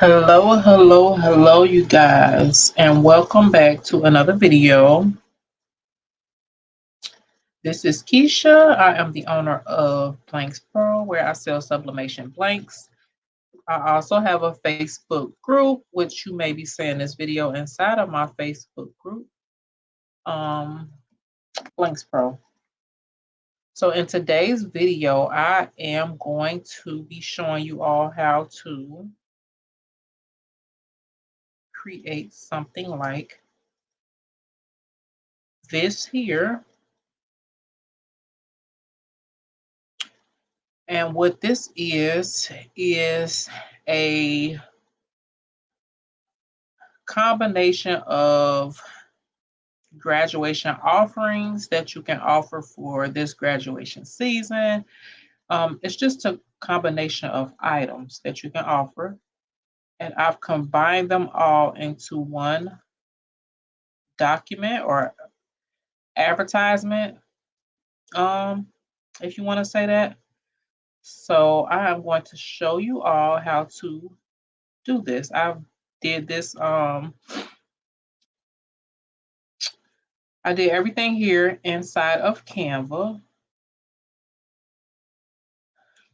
Hello, you guys, and welcome back to another video. This is Keisha. I am the owner of Blanks Pro, where I sell sublimation blanks. I also have a Facebook group, which you may be seeing this video inside of my Facebook group, um, Blanks Pro. So in today's video, I am going to be showing you all how to create something like this here. And what this is a combination of graduation offerings that you can offer for this graduation season. It's just a combination of items that you can offer. And I've combined them all into one document or advertisement, if you want to say that. So I am going to show you all how to do this. I did everything here inside of Canva.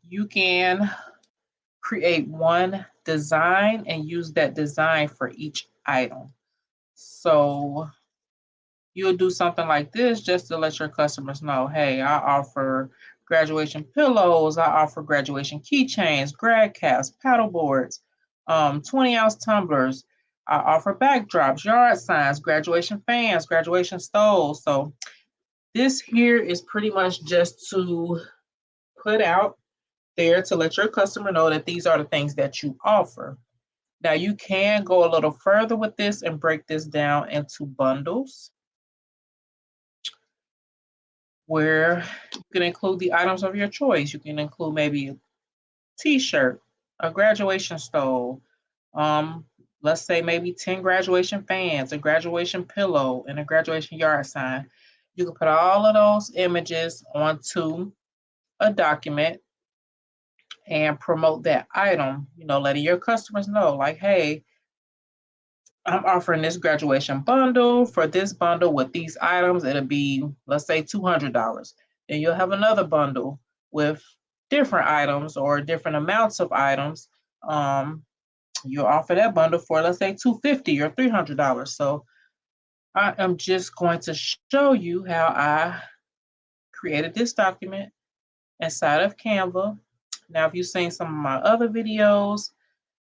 You can create one design and use that design for each item. So you'll do something like this just to let your customers know, hey, I offer graduation pillows, I offer graduation keychains, grad caps, paddle boards, 20-ounce tumblers. I offer backdrops, yard signs, graduation fans, graduation stoles. So this here is pretty much just to put out there to let your customer know that these are the things that you offer. Now you can go a little further with this and break this down into bundles where you can include the items of your choice. You can include maybe a t-shirt, a graduation stole, let's say maybe 10 graduation fans, a graduation pillow, and a graduation yard sign. You can put all of those images onto a document and promote that item, letting your customers know, like, hey, I'm offering this graduation bundle. For this bundle with these items, it'll be, let's say, $200. Then you'll have another bundle with different items or different amounts of items. You'll offer that bundle for, let's say, $250 or $300. So I am just going to show you how I created this document inside of Canva. Now, if you've seen some of my other videos,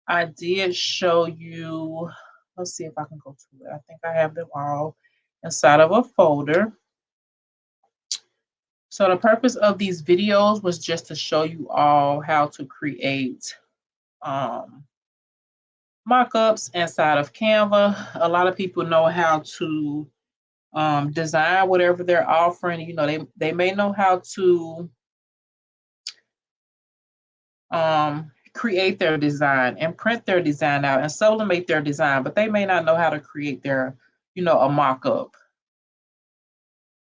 I did show you, let's see if I can go to it. I think I have them all inside of a folder. So the purpose of these videos was just to show you all how to create mockups inside of Canva. A lot of people know how to design whatever they're offering. They may know how to create their design and print their design out and sublimate their design, but they may not know how to create their, a mock-up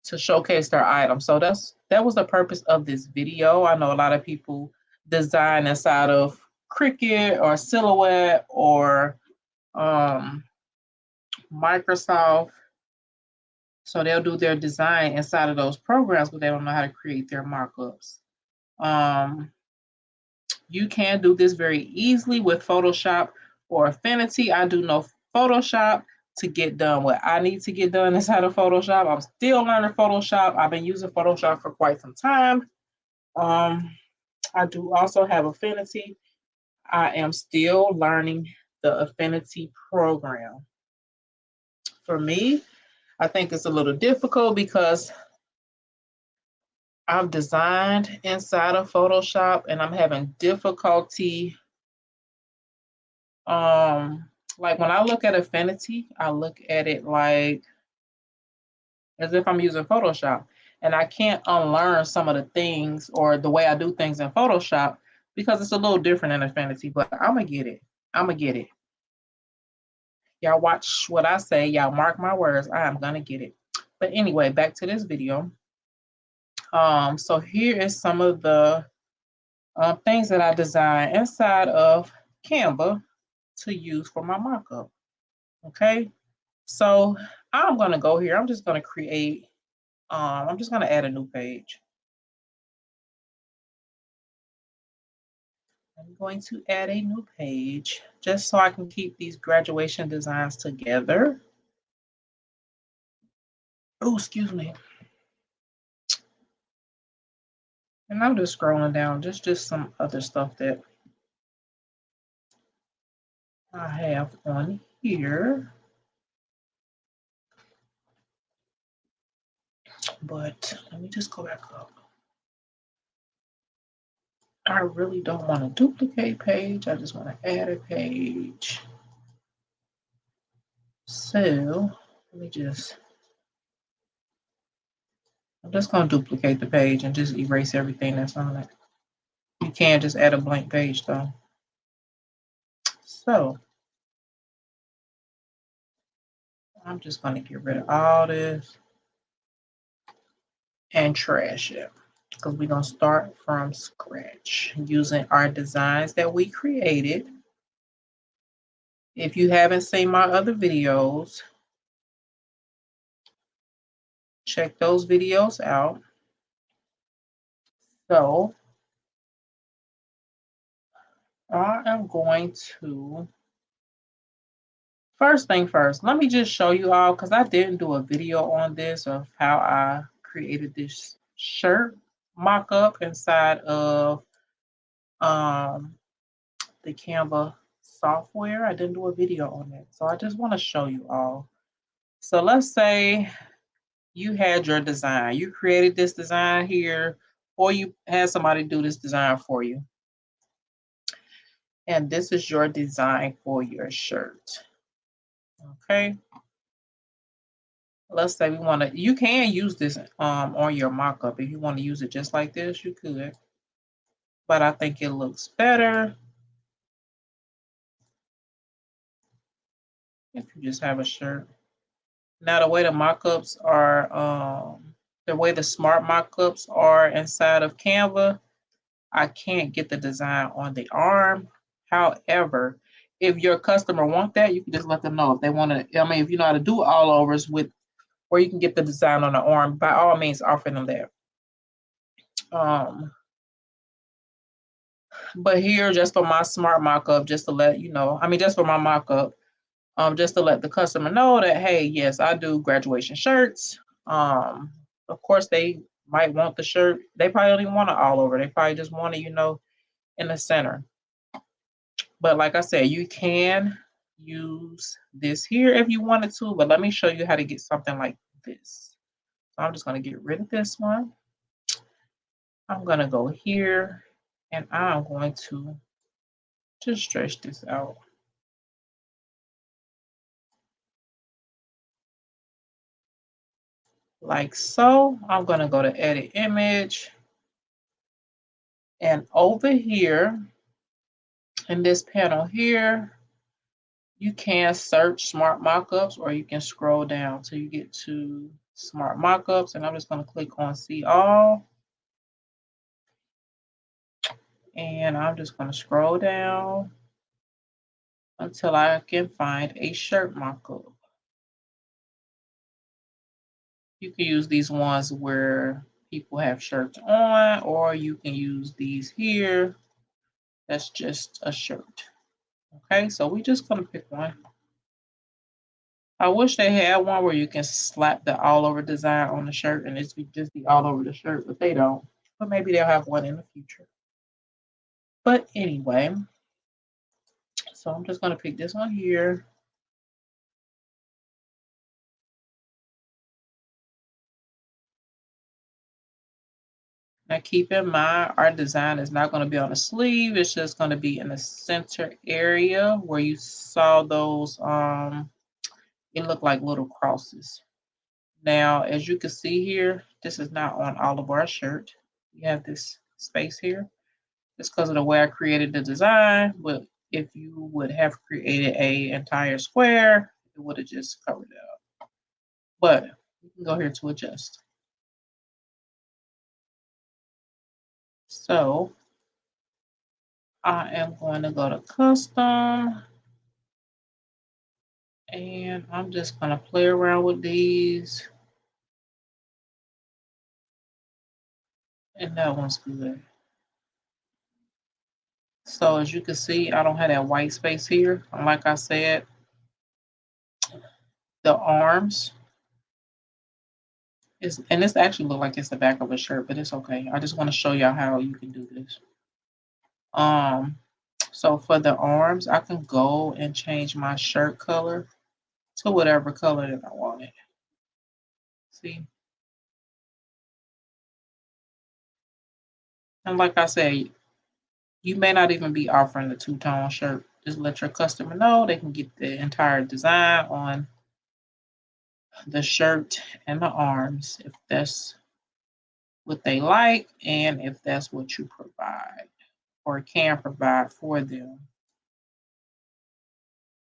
to showcase their item. So that was the purpose of this video. I know a lot of people design inside of Cricut or Silhouette or Microsoft. So they'll do their design inside of those programs, but they don't know how to create their markups. You can do this very easily with Photoshop or Affinity. I do know Photoshop to get done what I need to get done inside of Photoshop. I'm still learning Photoshop. I've been using Photoshop for quite some time. I do also have Affinity. I am still learning the Affinity program. For me, I think it's a little difficult because I've designed inside of Photoshop and I'm having difficulty. Like when I look at Affinity, I look at it like as if I'm using Photoshop. And I can't unlearn some of the things or the way I do things in Photoshop because it's a little different in Affinity, but I'm gonna get it. I'm gonna get it. Y'all watch what I say. Y'all mark my words. I am gonna get it. But anyway, back to this video. So here is some of the things that I designed inside of Canva. to use for my mockup. Okay, so I'm going to go here. I'm just going to create, I'm just going to add a new page. I'm going to add a new page just so I can keep these graduation designs together. Oh, excuse me. And I'm just scrolling down, just some other stuff that I have on here. But let me just go back up. I really don't want to duplicate page. I just want to add a page. So let me I'm just going to duplicate the page and just erase everything that's on it. You can just add a blank page though. So I'm just going to get rid of all this and trash it because we're going to start from scratch using our designs that we created. If you haven't seen my other videos, check those videos out. So I am going to, first thing first, let me just show you all because I didn't do a video on this of how I created this shirt mock-up inside of the Canva software. I didn't do a video on it. So I just want to show you all. So let's say you had your design. You created this design here, or you had somebody do this design for you. And this is your design for your shirt. Okay. Let's say we want to, you can use this on your mock-up. If you want to use it just like this, you could. But I think it looks better if you just have a shirt. Now the way the mock-ups are, the way the smart mock-ups are inside of Canva, I can't get the design on the arm. However, if your customer want that, you can just let them know. If they want to, I mean, if you know how to do all overs with, or you can get the design on the arm, by all means, offer them that. But here, just for my smart mock-up, just to let you know, I mean, just for my mock-up, just to let the customer know that, hey, yes, I do graduation shirts. Of course, they might want the shirt. They probably don't even want it all over. They probably just want it, in the center. But like I said, you can use this here if you wanted to, but let me show you how to get something like this. So I'm just going to get rid of this one. I'm going to go here and I'm going to just stretch this out. Like so. I'm going to go to edit image. And over here, in this panel here, you can search smart mockups or you can scroll down till you get to smart mockups. And I'm just going to click on see all. And I'm just going to scroll down until I can find a shirt mockup. You can use these ones where people have shirts on, or you can use these here. That's just a shirt. Okay, so we just gonna pick one. I wish they had one where you can slap the all over design on the shirt and it's just be all over the shirt, but they don't. But maybe they'll have one in the future. But anyway, so I'm just gonna pick this one here. Now keep in mind, our design is not going to be on the sleeve. It's just going to be in the center area where you saw those, it looked like little crosses. Now, as you can see here, this is not on all of our shirt. We have this space here. It's because of the way I created the design, but if you would have created a entire square, it would have just covered it up. But you can go here to adjust. So I am going to go to custom. And I'm just gonna play around with these. And that one's good. So as you can see, I don't have that white space here. And like I said, the arms is, and this actually look like it's the back of a shirt, but it's okay. I just want to show y'all how you can do this. So for the arms, I can go and change my shirt color to whatever color that I want it. See? And like I said, you may not even be offering the two-tone shirt. Just let your customer know they can get the entire design on the shirt and the arms if that's what they like and if that's what you provide or can provide for them.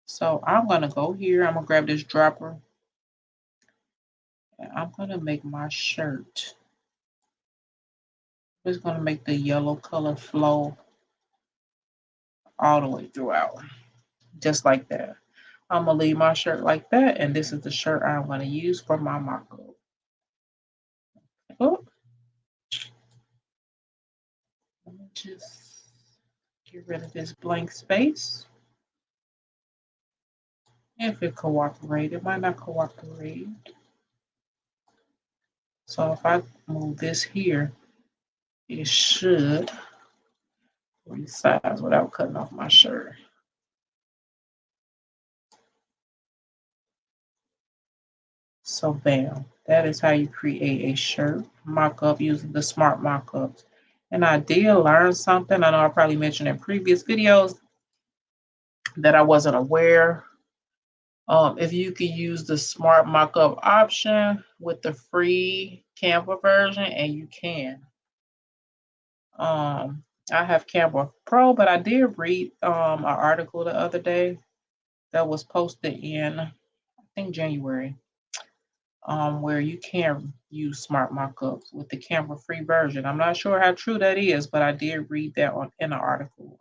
So I'm going to go here. I'm going to grab this dropper and I'm going to make my shirt. I'm just going to make the yellow color flow all the way throughout, just like that. I'm going to leave my shirt like that. And this is the shirt I'm going to use for my mock-up. Oh, let me just get rid of this blank space. If it cooperates, it might not cooperate. So if I move this here, it should resize without cutting off my shirt. So bam, that is how you create a shirt mock-up using the smart mock-ups. And I did learn something. I know I probably mentioned in previous videos that I wasn't aware. If you can use the smart mock-up option with the free Canva version, and you can. I have Canva Pro, but I did read an article the other day that was posted in, I think, January, where you can use smart mockups with the Canva free version. I'm not sure how true that is, but I did read that in an article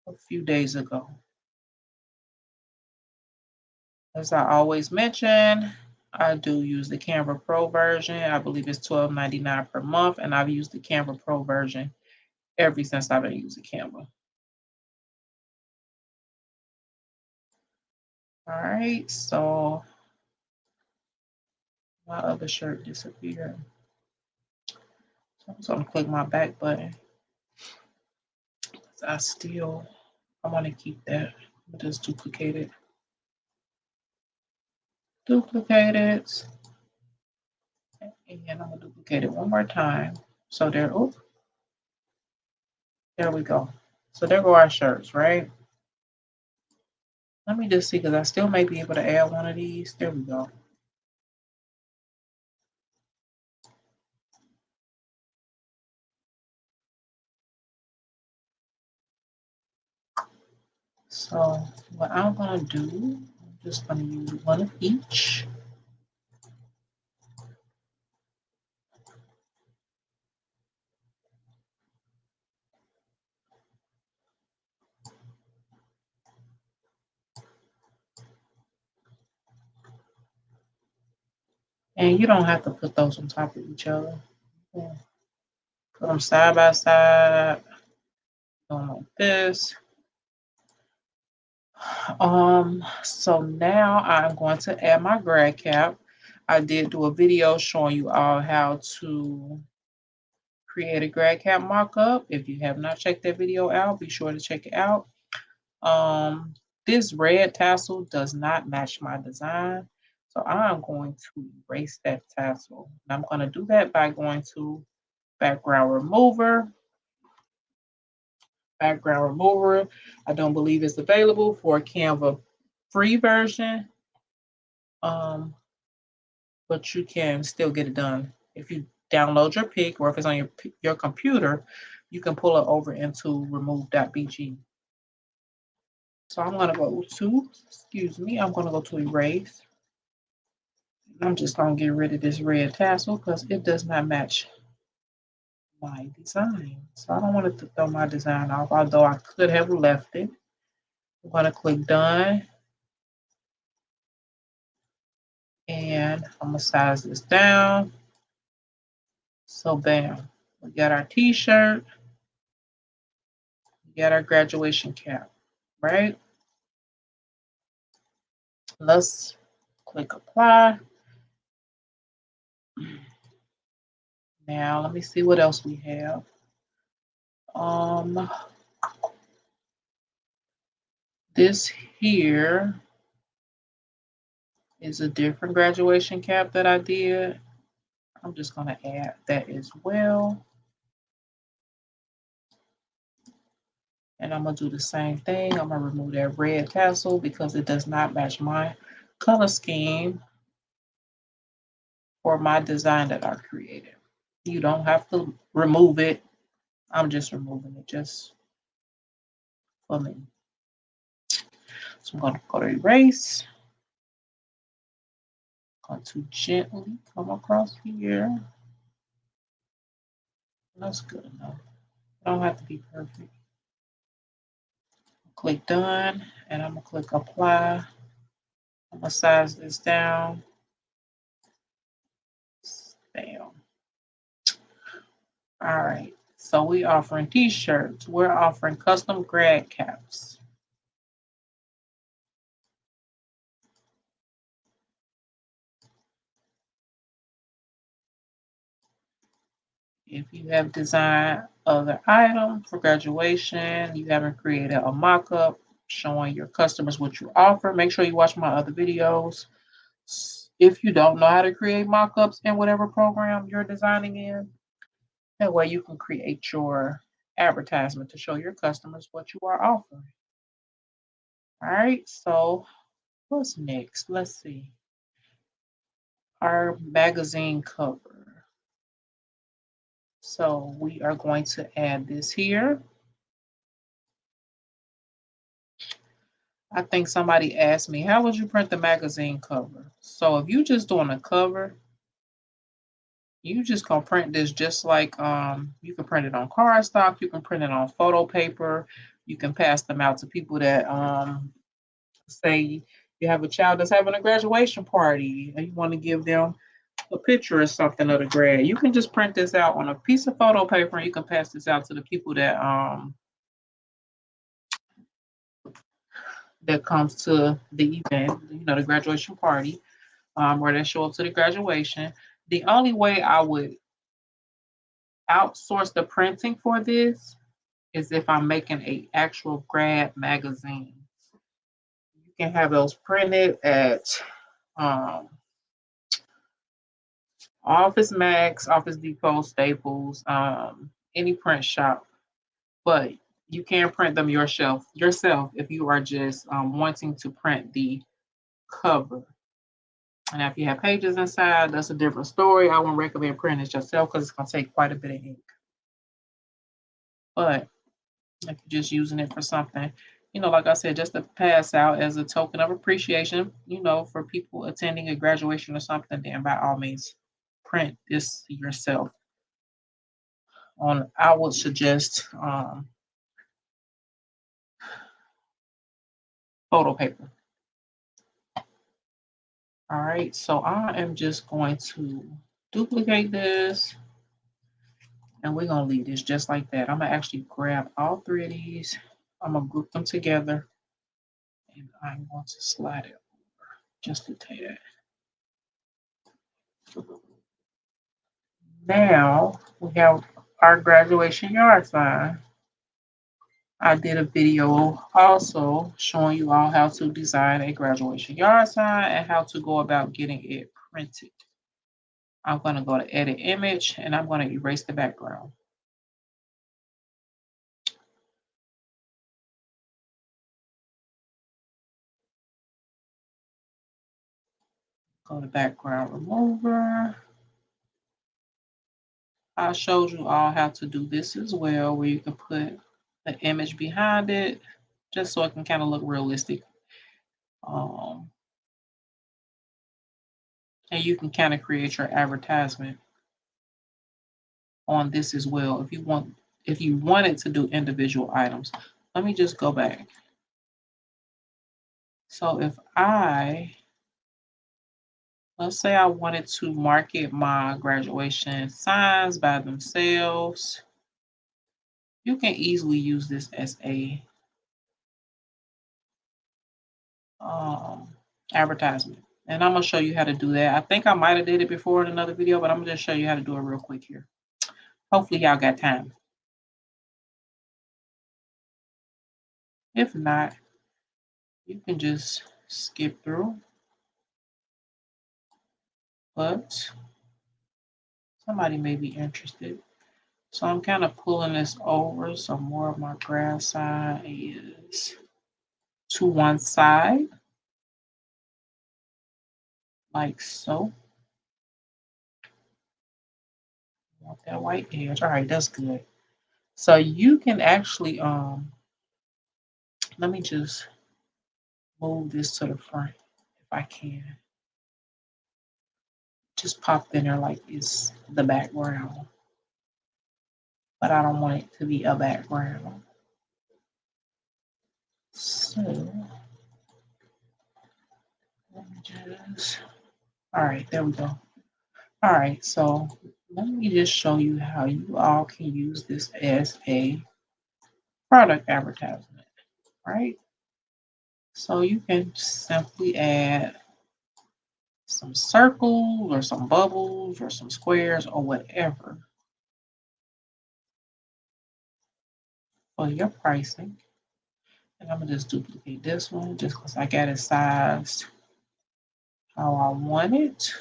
a few days ago. As I always mention, I do use the Canva Pro version. I believe it's $12.99 per month, and I've used the Canva Pro version ever since I've been using Canva. All right, so my other shirt disappeared. So I'm just gonna click my back button. I want to keep that. I'll just duplicate it. Duplicate it. And I'm gonna duplicate it one more time. So there, oh, there we go. So there go our shirts, right? Let me just see, because I still may be able to add one of these. There we go. So what I'm gonna do, I'm just gonna use one of each. And you don't have to put those on top of each other. Yeah. Put them side by side, going like this. So now I'm going to add my grad cap. I did do a video showing you all how to create a grad cap mockup. If you have not checked that video out, be sure to check it out. This red tassel does not match my design. So I'm going to erase that tassel. And I'm going to do that by going to background remover. Background remover, I don't believe it's available for Canva free version. But you can still get it done. If you download your pic or if it's on your computer, you can pull it over into remove.bg. So I'm going to go to, I'm going to go to erase. I'm just going to get rid of this red tassel because it does not match my design. So I don't want to throw my design off, although I could have left it. I'm going to click done. And I'm going to size this down. So bam, we got our t-shirt. We got our graduation cap, right? Let's click apply. Now let me see what else we have. This here is a different graduation cap that I did. I'm just going to add that as well. And I'm going to do the same thing. I'm going to remove that red tassel because it does not match my color scheme for my design that I created. You don't have to remove it. I'm just removing it just for me. So I'm going to go to erase. I'm going to gently come across here. That's good enough. It don't have to be perfect. Click done, and I'm going to click apply. I'm going to size this down. Bam. All right. So we offering t-shirts. We're offering custom grad caps. If you have designed other items for graduation, you haven't created a mock-up showing your customers what you offer, make sure you watch my other videos. If you don't know how to create mock-ups in whatever program you're designing in, that way you can create your advertisement to show your customers what you are offering. All right, so what's next? Let's see. Our magazine cover. So we are going to add this here. I think somebody asked me, how would you print the magazine cover? So if you just doing a cover, you just gonna print this just like you can print it on cardstock, you can print it on photo paper, you can pass them out to people that say you have a child that's having a graduation party and you want to give them a picture or something of the grad. You can just print this out on a piece of photo paper and you can pass this out to the people that comes to the event, the graduation party, or that show up to the graduation. The only way I would outsource the printing for this is if I'm making a actual grad magazine. You can have those printed at Office Max, Office Depot, Staples, any print shop, but you can print them yourself if you are just wanting to print the cover. And if you have pages inside, that's a different story. I wouldn't recommend printing it yourself because it's going to take quite a bit of ink. But if you're just using it for something, like I said, just to pass out as a token of appreciation, for people attending a graduation or something, then by all means, print this yourself. I would suggest photo paper. All right, so I am just going to duplicate this and we're going to leave this just like that. I'm going to actually grab all three of these. I'm going to group them together and I'm going to slide it over just to take that. Now we have our graduation yard sign. I did a video also showing you all how to design a graduation yard sign and how to go about getting it printed. I'm going to go to edit image and I'm going to erase the background. Go to background remover. I showed you all how to do this as well, where you can put the image behind it, just so it can kind of look realistic. And you can kind of create your advertisement on this as well if you wanted to do individual items. Let me just go back. So if let's say I wanted to market my graduation signs by themselves, you can easily use this as a um, advertisement. And I'm gonna show you how to do that. I think I might have did it before in another video, but I'm gonna just show you how to do it real quick here. Hopefully y'all got time. If not, you can just skip through. But somebody may be interested. So I'm kind of pulling this over so more of my graph side is to one side, like so. Want that white edge. All right, that's good. So you can actually let me just move this to the front if I can. Just pop in there like it's the background. But I don't want it to be a background. So let me just all right, there we go. All right, so let me just show you how you all can use this as a product advertisement, right? So you can simply add some circles or some bubbles or some squares or whatever for your pricing. And I'm gonna just duplicate this one just because I got it sized how I want it.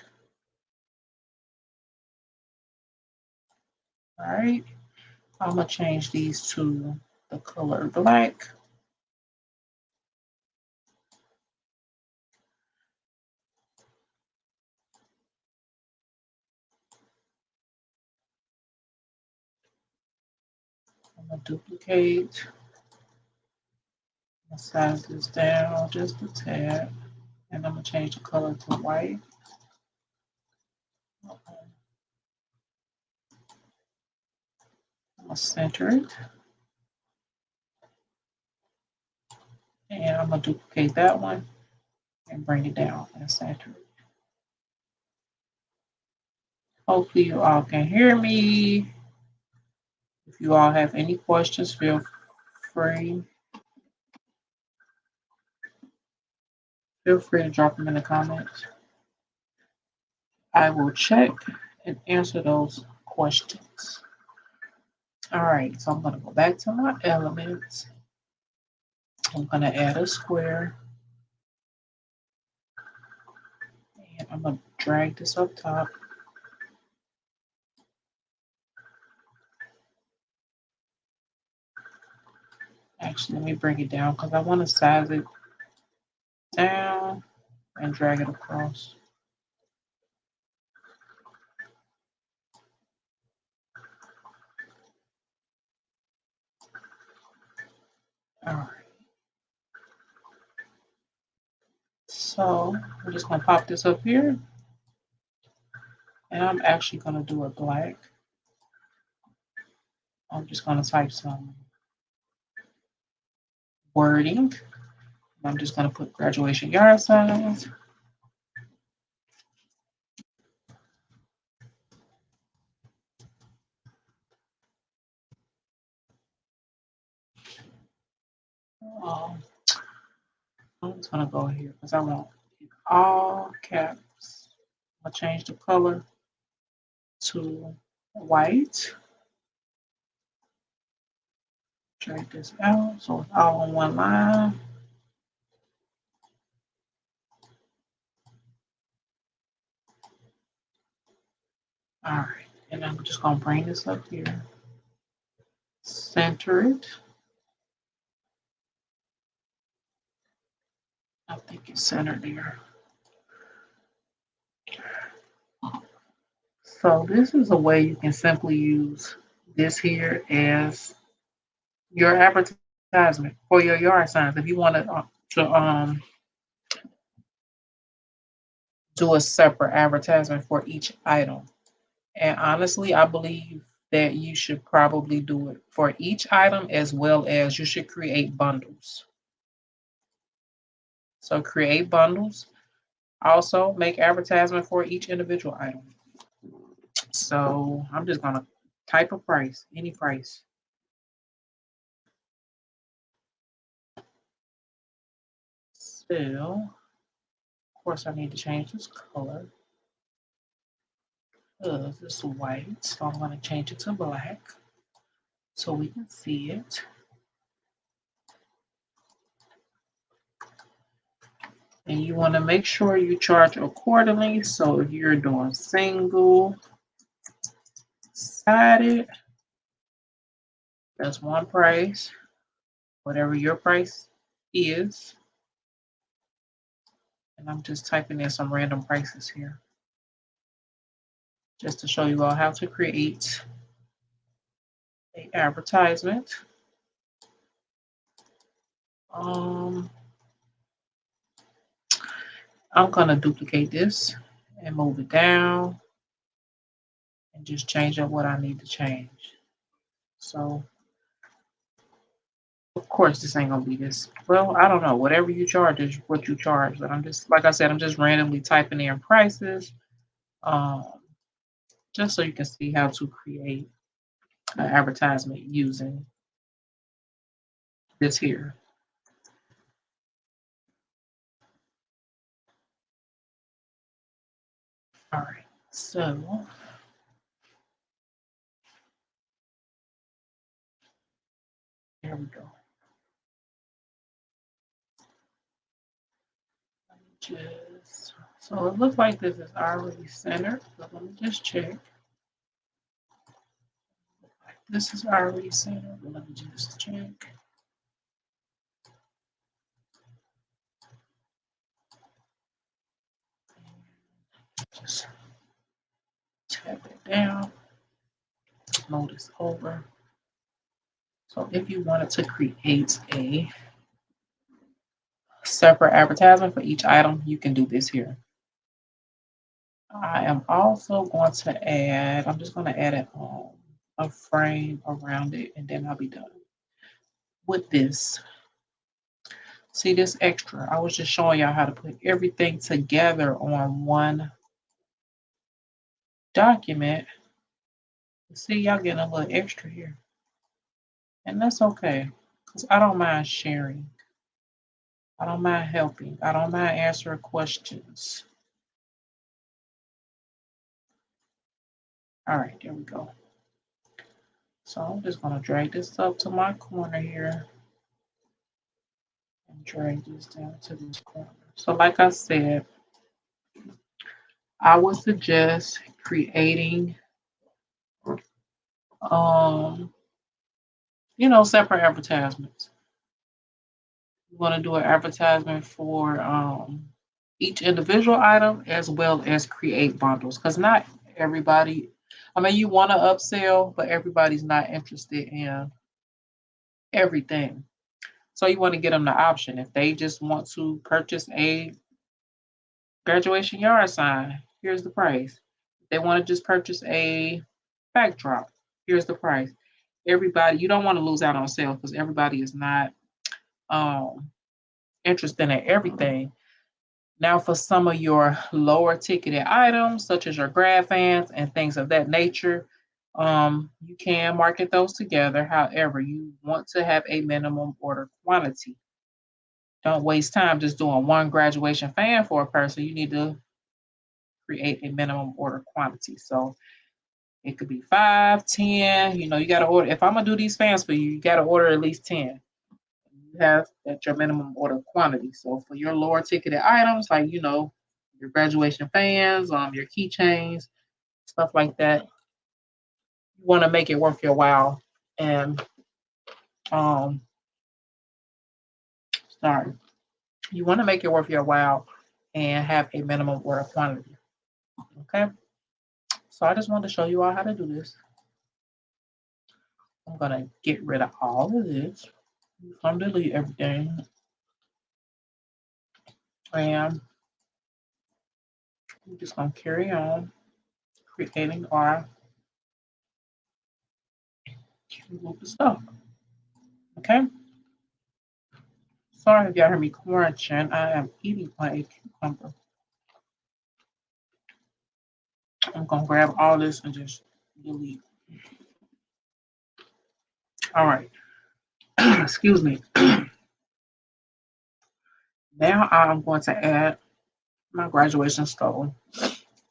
All right, I'm gonna change these to the color black. I'm gonna duplicate. I'm gonna size this down just a tad, and I'm gonna change the color to white. I'm gonna center it, and I'm gonna duplicate that one and bring it down and center it. Hopefully you all can hear me. If you all have any questions, feel free. Feel free to drop them in the comments. I will check and answer those questions. All right, so I'm going to go back to my elements. I'm going to add a square. And I'm going to drag this up top. Actually, let me bring it down because I want to size it down and drag it across. All right. So I'm just going to pop this up here. And I'm actually going to do it black. I'm just going to type some wording. I'm just going to put graduation yard signs. I'm just going to go here because I want all caps. I'll change the color to white. Drag this out so it's all on one line. All right, and I'm just going to bring this up here. Center it. I think it's centered there. So this is a way you can simply use this here as your advertisement for your yard signs. If you want to do a separate advertisement for each item. And honestly, I believe that you should probably do it for each item as well as you should create bundles. So create bundles. Also make advertisement for each individual item. So I'm just gonna type a price, any price. So of course I need to change this color because it's white. So I'm gonna change it to black so we can see it. And you want to make sure you charge accordingly. So if you're doing single sided, that's one price, whatever your price is. And I'm just typing in some random prices here just to show you all how to create a advertisement. I'm gonna duplicate this and move it down and just change up what I need to change. So of course this ain't gonna be this. Well, I don't know. Whatever you charge is what you charge. But I'm just, like I said, I'm just randomly typing in prices. Um, just so you can see how to create an advertisement using this here. All right, so there we go. Just so it looks like this is already centered. So let me just check. This is already centered. But let me just check. Just tap it down. Move this over. So if you wanted to create a separate advertisement for each item, you can do this here. I am also going to add, I'm just going to add a frame around it and then I'll be done with this. See this extra? I was just showing y'all how to put everything together on one document. See, y'all getting a little extra here. And that's okay, because I don't mind sharing. I don't mind helping. I don't mind answering questions. All right, there we go. So I'm just going to drag this up to my corner here and drag this down to this corner. So like I said, I would suggest creating, separate advertisements. You want to do an advertisement for each individual item as well as create bundles because not everybody, I mean, you want to upsell, but everybody's not interested in everything. So you want to get them the option. If they just want to purchase a graduation yard sign, here's the price. If they want to just purchase a backdrop, here's the price. Everybody, you don't want to lose out on sales because everybody is not interested in everything. Now, for some of your lower ticketed items, such as your grad fans and things of that nature, you can market those together. However, you want to have a minimum order quantity. Don't waste time just doing one graduation fan for a person. You need to create a minimum order quantity. So it could be 5, 10. You got to order. If I'm going to do these fans for you, you got to order at least 10. You have at your minimum order quantity. So for your lower ticketed items, like your graduation fans, your keychains, stuff like that, you want to make it worth your while. And sorry, you want to make it worth your while and have a minimum order quantity. Okay. So I just wanted to show you all how to do this. I'm gonna get rid of all of this. I'm gonna delete everything. And we're just gonna carry on creating our cute little stuff. Okay. sorry if y'all hear me crunching. I am eating my cucumber. I'm gonna grab all this and just delete. All right. Excuse me. Now I'm going to add my graduation stole.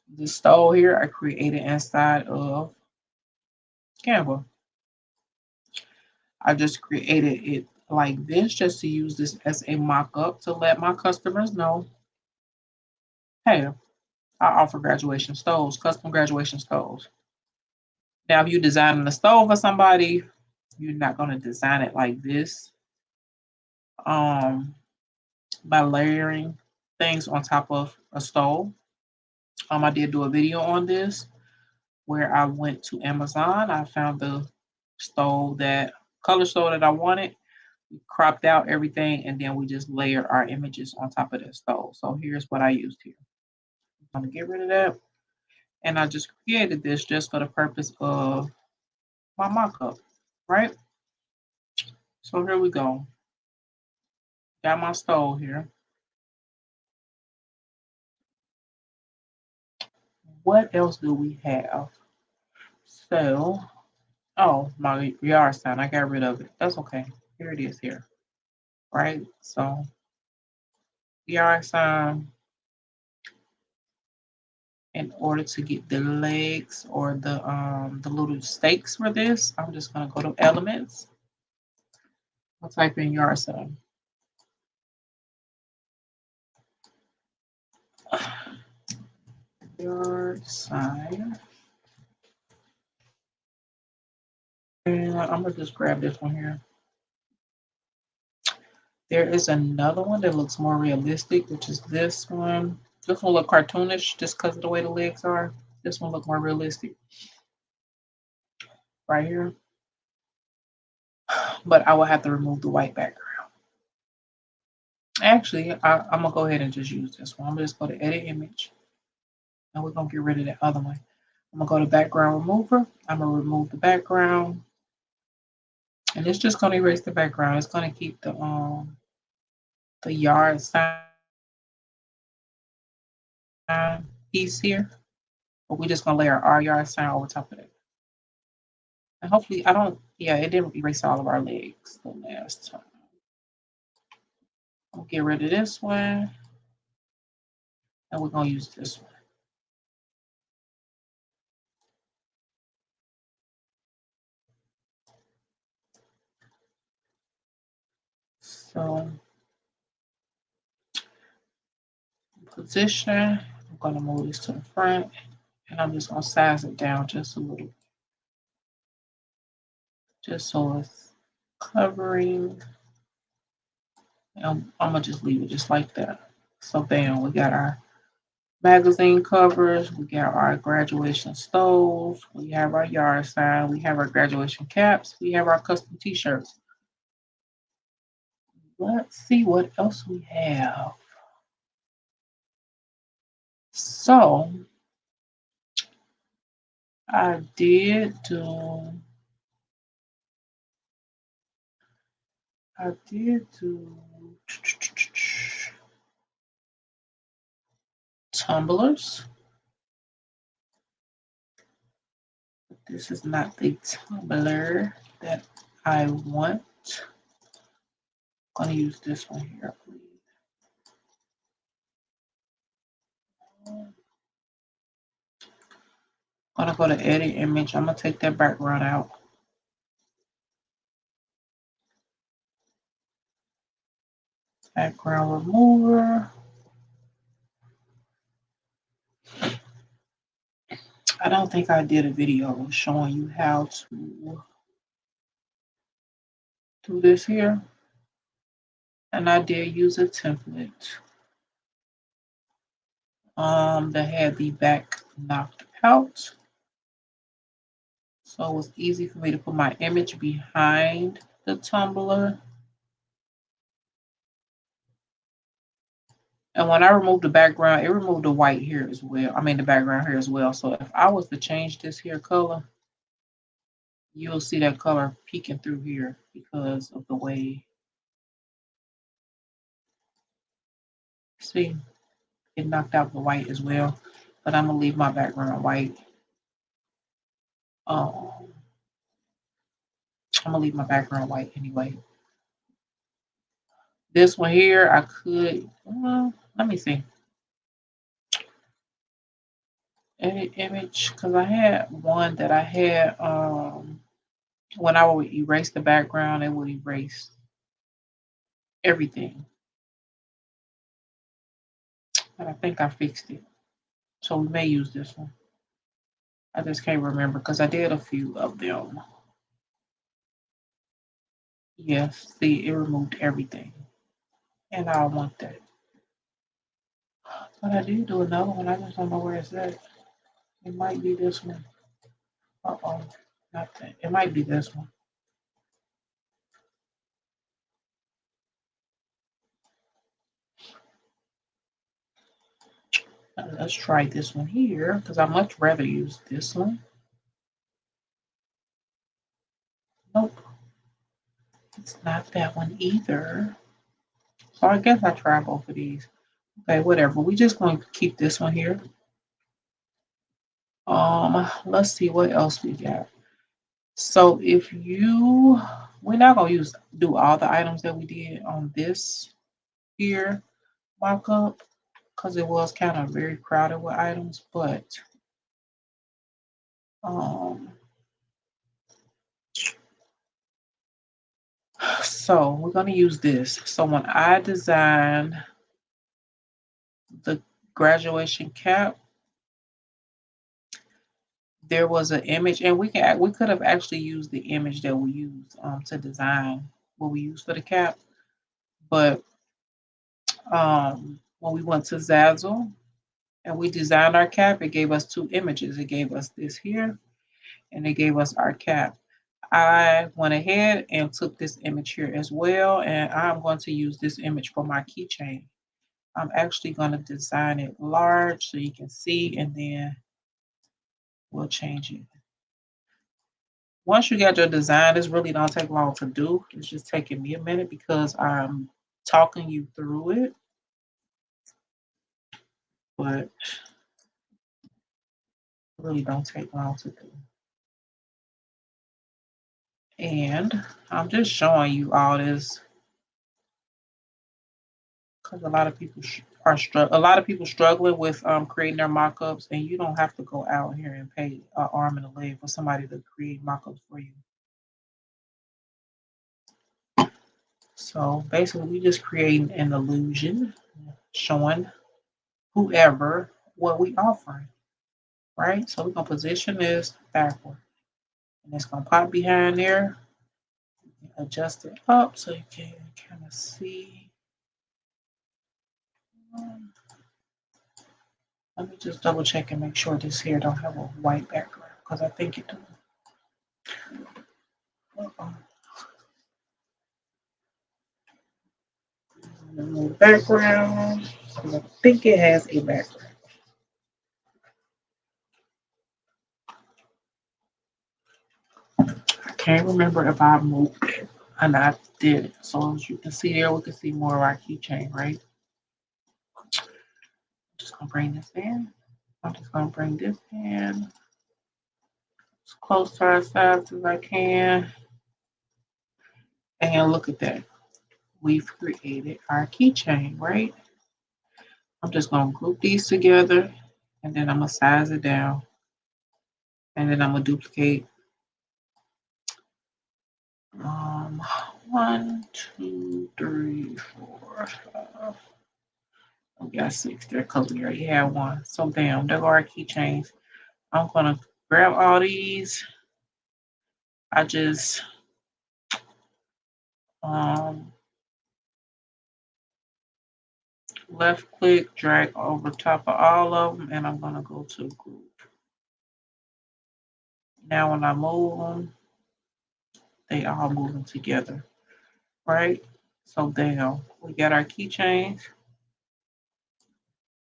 This stole here I created inside of Canva. I just created it like this just to use this as a mock-up to let my customers know, hey, I offer graduation stoves, custom graduation stoves. Now, if you're designing a stove for somebody, you're not going to design it like this by layering things on top of a stove. I did do a video on this where I went to Amazon. I found the color stove that I wanted. We cropped out everything and then we just layered our images on top of that stove. So here's what I used here. I'm going to get rid of that. And I just created this just for the purpose of my mock-up, right? So here we go. Got my stove here. What else do we have? So, oh, my yard sign. I got rid of it. That's okay. Here it is here, right? So, yard sign. In order to get the legs or the little stakes for this, I'm just gonna go to elements. I'll type in yard sign. Yard sign. And I'm gonna just grab this one here. There is another one that looks more realistic, which is this one. This one look cartoonish just because of the way the legs are. This one look more realistic. Right here. But I will have to remove the white background. Actually, I'm gonna go ahead and just use this one. I'm gonna just go to edit image. And we're gonna get rid of that other one. I'm gonna go to background remover. I'm gonna remove the background. And it's just gonna erase the background. It's gonna keep the yard sign piece here. But we're just gonna layer our yard sign over top of it. And hopefully it didn't erase all of our legs the last time. I'll get rid of this one. And we're gonna use this one. So position, I'm gonna move this to the front and I'm just gonna size it down just a little, just so it's covering. And I'm gonna just leave it just like that. So bam, we got our magazine covers, we got our graduation stoves, we have our yard sign, we have our graduation caps, we have our custom t-shirts. Let's see what else we have. So I did do tumblers. This is not the tumbler that I want. I'm gonna use this one here, please. I'm gonna go to edit image. I'm gonna take that background out. Background remover. I don't think I did a video showing you how to do this here. And I did use a template that had the back knocked out. So it was easy for me to put my image behind the tumbler. And when I removed the background, it removed the white here as well. I mean, the background here as well. So if I was to change this here color, you'll see that color peeking through here because of the way See, it knocked out the white as well, but I'm gonna leave my background white. Um, I'm gonna leave my background white anyway. This one here, I could. Let me see. Edit image, because I had one that I had. When I would erase the background, it would erase everything. And I think I fixed it. So we may use this one. I just can't remember because I did a few of them. Yes, see, it removed everything. And I don't want that. But I did do another one. I just don't know where it's at. It might be this one. Uh-oh. Not that. It might be this one. Let's try this one here because I much rather use this one. Nope. It's not that one either. So I guess I try both of these. Okay, whatever. We're just going to keep this one here. Let's see what else we got. So if you, we're not gonna do all the items that we did on this here mockup because it was kind of very crowded with items, but um, so we're gonna use this. So when I designed the graduation cap, there was an image, and we could have actually used the image that we used to design what we used for the cap, but when we went to Zazzle and we designed our cap, it gave us two images. It gave us this here, and it gave us our cap. I went ahead and took this image here as well, and I'm going to use this image for my keychain. I'm actually going to design it large so you can see, and then we'll change it. Once you get your design, this really don't take long to do. It's just taking me a minute because I'm talking you through it, but it really don't take long to do. And I'm just showing you all this because a lot of people a lot of people struggling with creating their mockups, and you don't have to go out here and pay an arm and a leg for somebody to create mockups for you. So basically, we just creating an illusion, showing whoever what we offering, right? So we're gonna position this backward, and it's gonna pop behind there. Adjust it up so you can kind of see. Um, Let me just double check and make sure this here don't have a white background because I think it does. No background. I think it has a background. I can't remember if I moved it and I did. So as you can see there, we can see more of our keychain, right? Just gonna bring this in. I'm just gonna bring this in as close to our size as I can. And look at that. We've created our keychain, right? I'm just gonna group these together and then I'm gonna size it down. And then I'm gonna duplicate um 1, 2, 3, 4, 5. We got 6 there because we already had one. So bam, there go our keychains. I'm gonna grab all these. I just um left click, drag over top of all of them, and I'm gonna go to group. Now when I move them, they all moving together, right? So there, we got our keychains,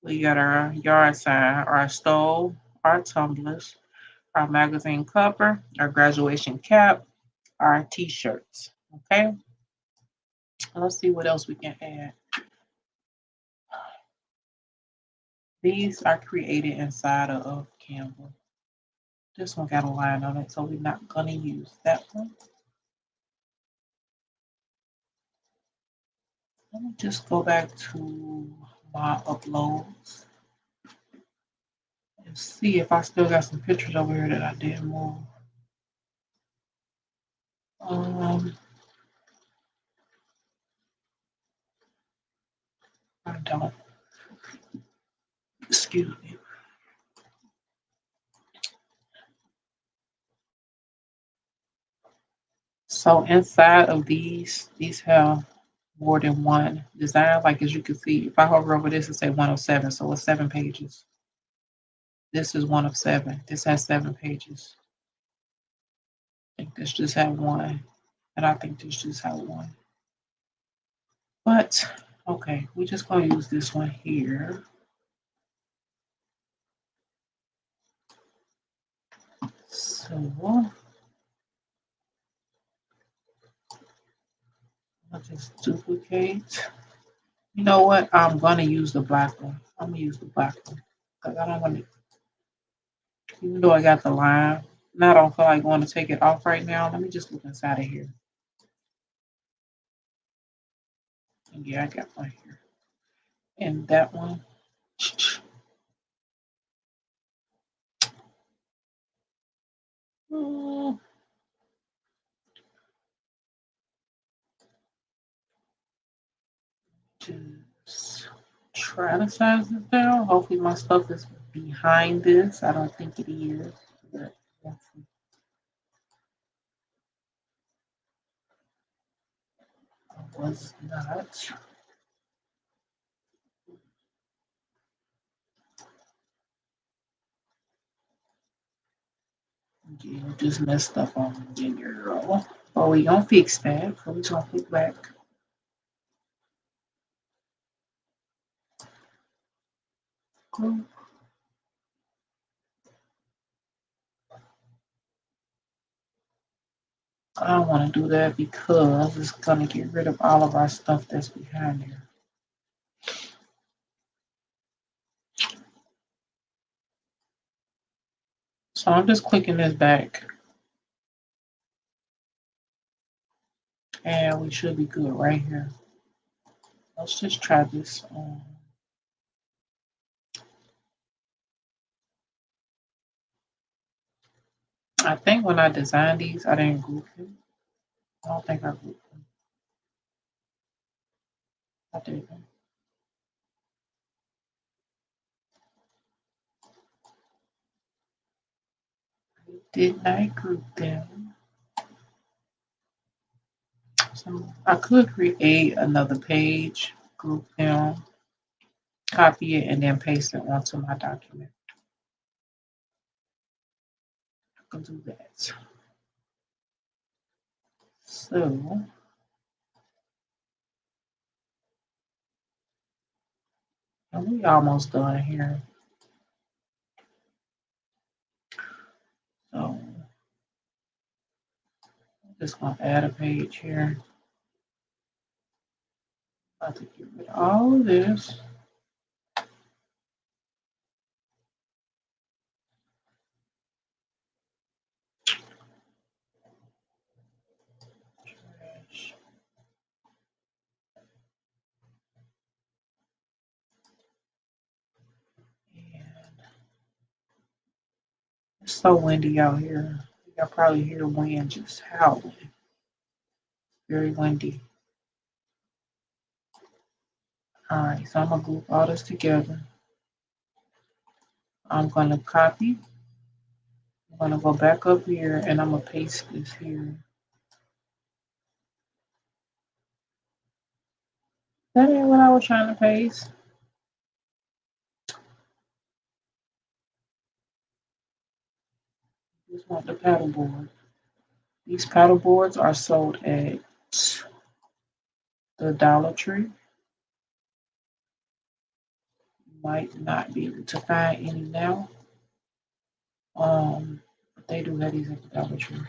we got our yard sign, our stove, our tumblers, our magazine cover, our graduation cap, our t-shirts. Okay, let's see what else we can add. These are created inside of Canva. This one got a line on it, so we're not gonna use that one. Let me just go back to my uploads and see if I still got some pictures over here that I didn't move. I don't. Excuse me. So inside of these have more than one design. Like as you can see, if I hover over this, it say 107, so it's 7 pages. This is one of 7. This has 7 pages. I think this just had one, and I think this just had one. But okay, we're just gonna use this one here. So I'll just duplicate. You know what? I'm gonna use the black one. I'm gonna use the black one because I don't want to. Even though I got the line, and I don't feel like going to take it off right now. Let me just look inside of here. And yeah, I got one here. And that one. Just try to size this down. Hopefully my stuff is behind this. I don't think it is. But it was not. Yeah, just messed up on the girl. Oh, we gonna fix that. So we gonna put back. Group. I don't want to do that because it's gonna get rid of all of our stuff that's behind there. So I'm just clicking this back, and we should be good right here. Let's just try this on. I think when I designed these, I didn't group them. I don't think I grouped them. I didn't. I did not group them. So I could create another page, group them, copy it, and then paste it onto my document. I can do that. So and we almost done here. So I'm just gonna add a page here. About to get rid of all of this. Trash. And it's so windy out here. Y'all probably hear wind just howling. Very windy. All right, so I'm gonna group all this together. I'm gonna copy. I'm gonna go back up here and I'm gonna paste this here. That ain't what I was trying to paste. Just want the paddle board. These paddle boards are sold at the Dollar Tree. You might not be able to find any now. But they do have these at the Dollar Tree.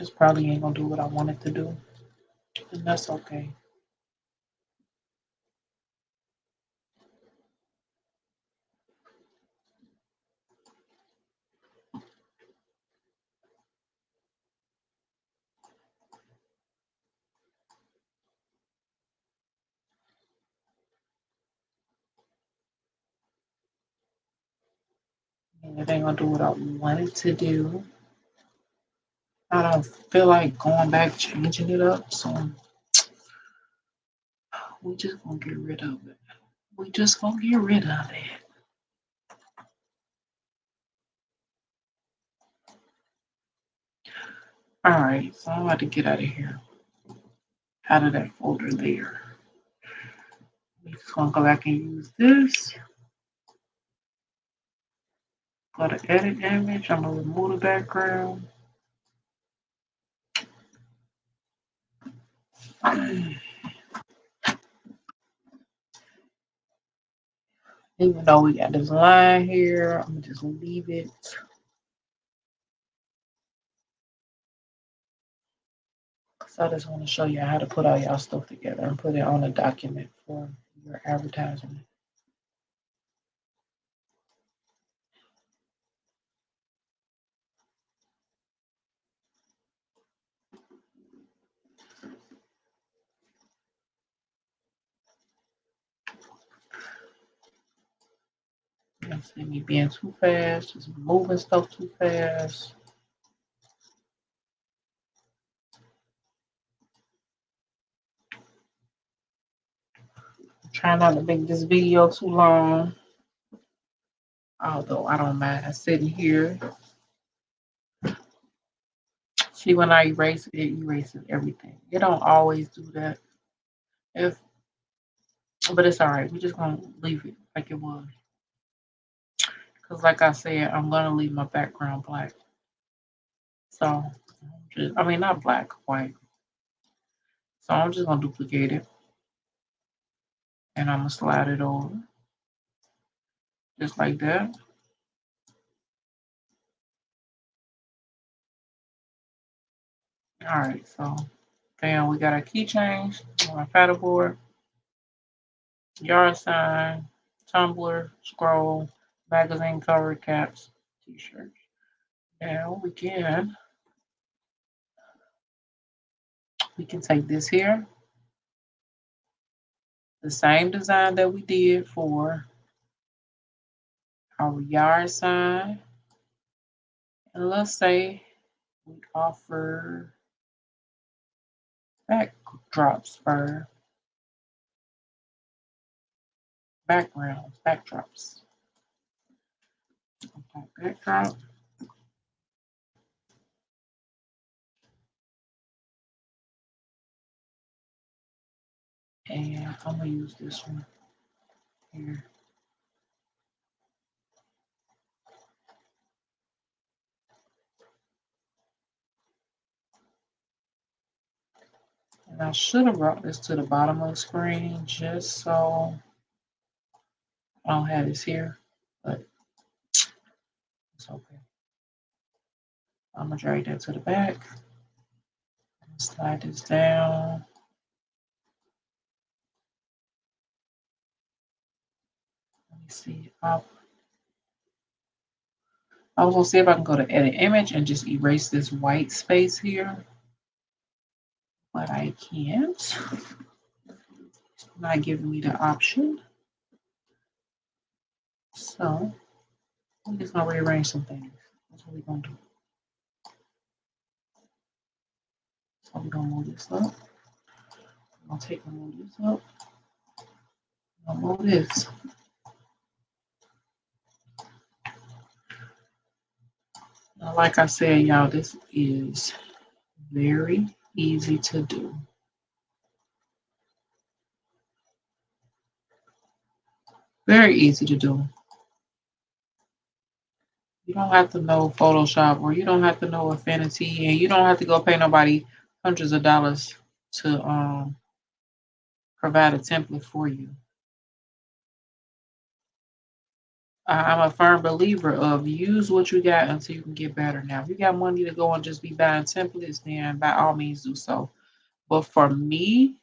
just probably ain't gonna do what I wanted to do. And that's okay. And it ain't gonna do what I wanted to do. I don't feel like going back changing it up, so we just gonna get rid of it. We just gonna get rid of it. All right, so I'm about to get out of here, out of that folder there. We're just gonna go back and use this. Go to edit image. I'm gonna remove the background. Even though we got this line here, I'm gonna just leave it. So I just want to show you how to put all y'all stuff together and put it on a document for your advertisement. You don't see me being too fast, just moving stuff too fast. Try not to make this video too long. Although I don't mind sitting here. See, when I erase it, it erases everything. It don't always do that. But it's all right. We're just gonna leave it like it was. Cause like I said, I'm gonna leave my background black. So, I mean not black, white. So I'm just gonna duplicate it, and I'm gonna slide it over, just like that. All right. So then we got our keychains on our paddleboard, yard sign, tumbler, scroll, magazine cover, caps, t-shirts. Now we can take this here, the same design that we did for our yard sign, and let's say we offer backdrops for backdrops. Okay, backdrop. And I'm gonna use this one here. And I should have brought this to the bottom of the screen just so I don't have this here, but it's okay. I'm gonna drag that to the back. Slide this down. Let me see. I was gonna see if I can go to edit image and just erase this white space here, but I can't. It's not giving me the option. So I'm just gonna rearrange some things. That's what we're gonna do. So we're gonna move this up. I'm gonna take and move this up. I'm gonna move this. Now, like I said, y'all, this is very easy to do. Very easy to do. You don't have to know Photoshop, or you don't have to know Affinity, and you don't have to go pay nobody hundreds of dollars to provide a template for you. I'm a firm believer of use what you got until you can get better. Now, if you got money to go and just be buying templates, then by all means do so. But for me,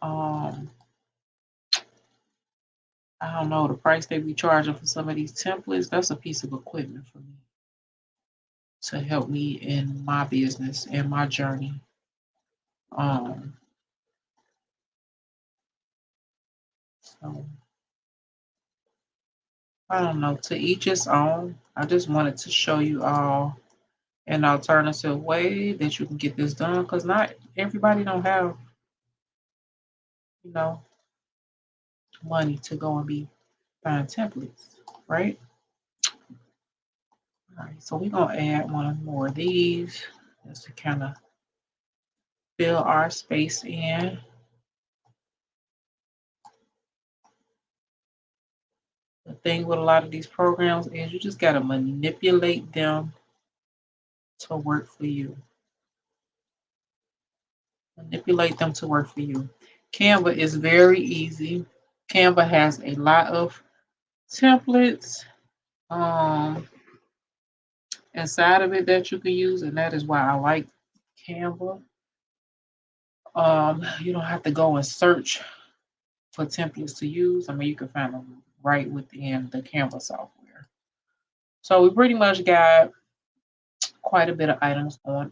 um, I don't know the price they be charging for some of these templates. That's a piece of equipment for me to help me in my business and my journey. Um, so I don't know. To each his own. I just wanted to show you all an alternative way that you can get this done because not everybody don't have, you know, money to go and be buying templates, right? All right, so we're gonna add one more of these just to kind of fill our space in. The thing with a lot of these programs is you just gotta manipulate them to work for you. Manipulate them to work for you. Canva is very easy. Canva has a lot of templates inside of it that you can use, and that is why I like Canva. You don't have to go and search for templates to use. I mean, you can find them right within the Canva software. So we pretty much got quite a bit of items um,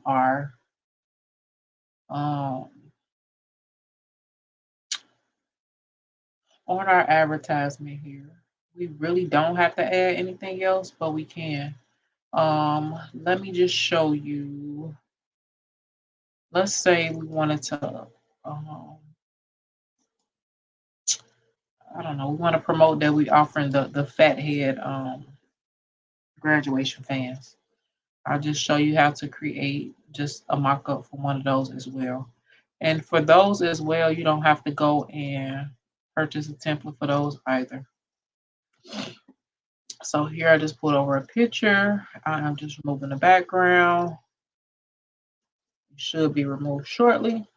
on our advertisement here. We really don't have to add anything else, but we can. Let me just show you. Let's say we wanted to, I don't know, we want to promote that we offering the fathead graduation fans. I'll just show you how to create just a mock-up for one of those as well. And for those as well, you don't have to go and purchase a template for those either. So here I just put over a picture. I'm just removing the background. It should be removed shortly.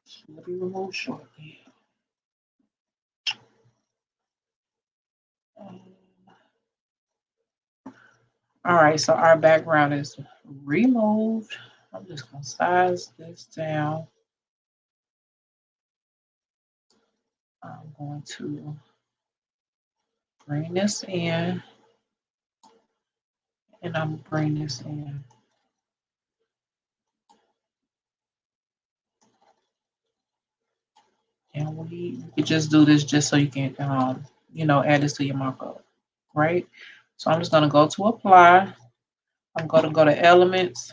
Should be removed shortly. All right, so our background is removed. I'm just gonna size this down. I'm going to bring this in, and I'm bring this in. And we could just do this just so you can, add this to your markup, right? So I'm just gonna go to apply. I'm gonna go to elements,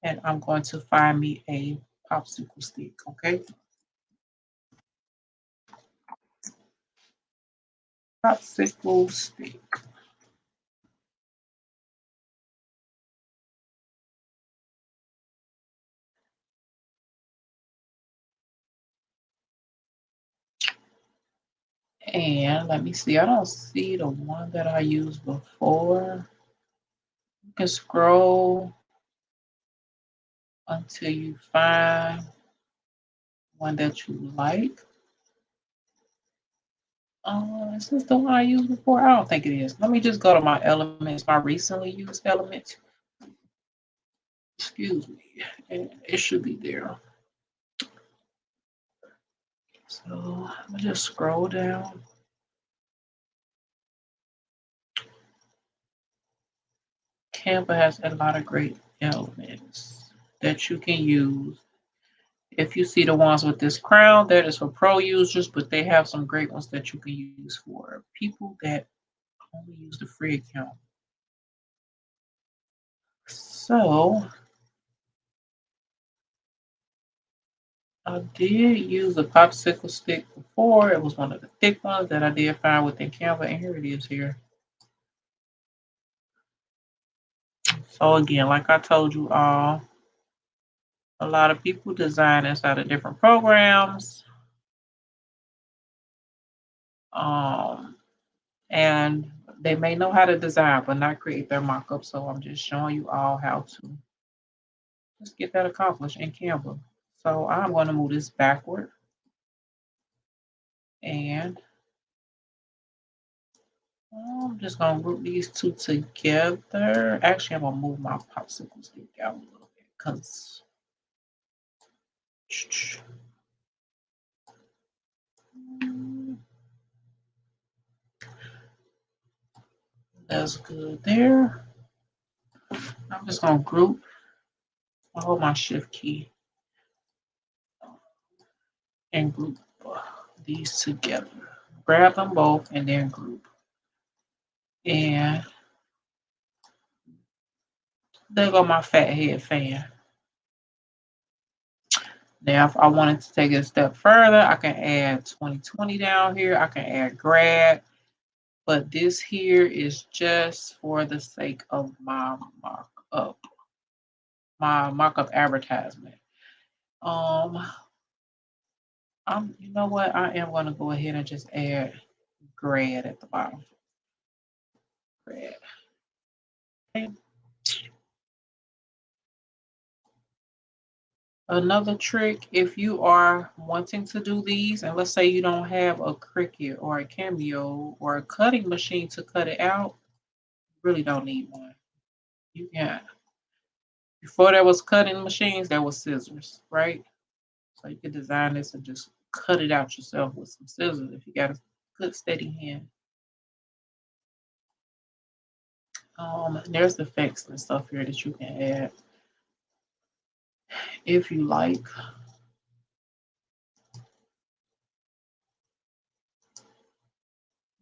and I'm going to find me a popsicle stick, okay? Popsicle stick. And let me see, I don't see the one that I used before. You can scroll until you find one that you like. Is this the one I used before? I don't think it is. Let me just go to my elements, my recently used elements. Excuse me. And it should be there. So I'm gonna just scroll down. Canva has a lot of great elements that you can use. If you see the ones with this crown, that is for pro users, but they have some great ones that you can use for people that only use the free account. So I did use a popsicle stick before. It was one of the thick ones that I did find within Canva, and here it is here. So again, like I told you all, a lot of people design inside of different programs. Um, and they may know how to design, but not create their mock-up. So I'm just showing you all how to just get that accomplished in Canva. So I'm going to move this backward, and I'm just going to group these two together. Actually, I'm going to move my popsicle stick out a little bit because that's good there. I'm just going to group. I'll hold my shift key and group these together. Grab them both and then group. And there go my fat head fan. Now, if I wanted to take it a step further, I can add 2020 down here. I can add grad, but this here is just for the sake of my markup advertisement. You know what? I am going to go ahead and just add grad at the bottom. Grad. Okay. Another trick, if you are wanting to do these, and let's say you don't have a Cricut or a Cameo or a cutting machine to cut it out, you really don't need one. You can. Before there was cutting machines, there was scissors, right? So you could design this and just cut it out yourself with some scissors if you got a good steady hand. There's effects and stuff here that you can add if you like.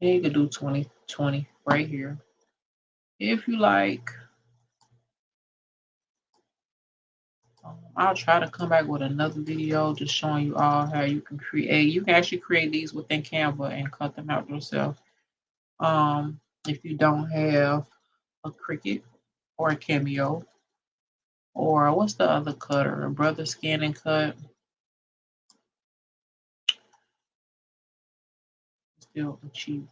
And you could do 2020 right here if you like. I'll try to come back with another video just showing you all how you can create. You can actually create these within Canva and cut them out yourself. If you don't have a Cricut or a Cameo, or what's the other cutter? A Brother Scan and Cut. Still achievable.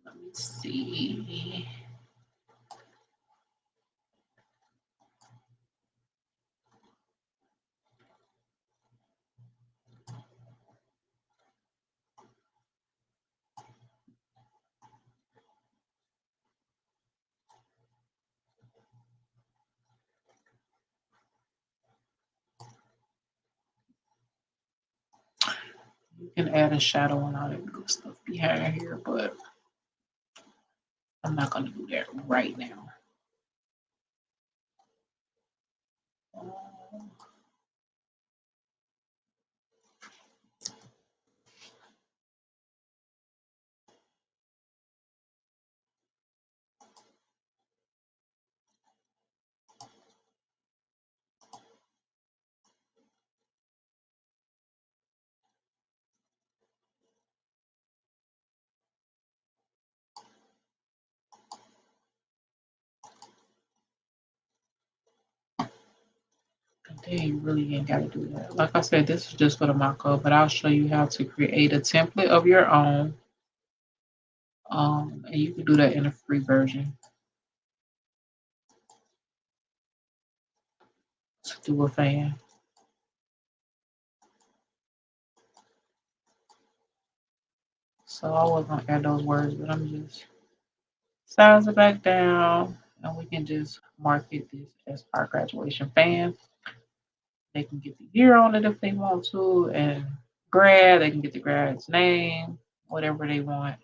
Let me see. You can add a shadow and all that good stuff behind here, but I'm not going to do that right now. Then you really ain't got to do that. Like I said, this is just for the mock-up, but I'll show you how to create a template of your own. And you can do that in a free version. To do a fan. So I was gonna add those words, but I'm just size it back down, and we can just market this as our graduation fan. They can get the year on it if they want to, and grad, they can get the grad's name, whatever they want.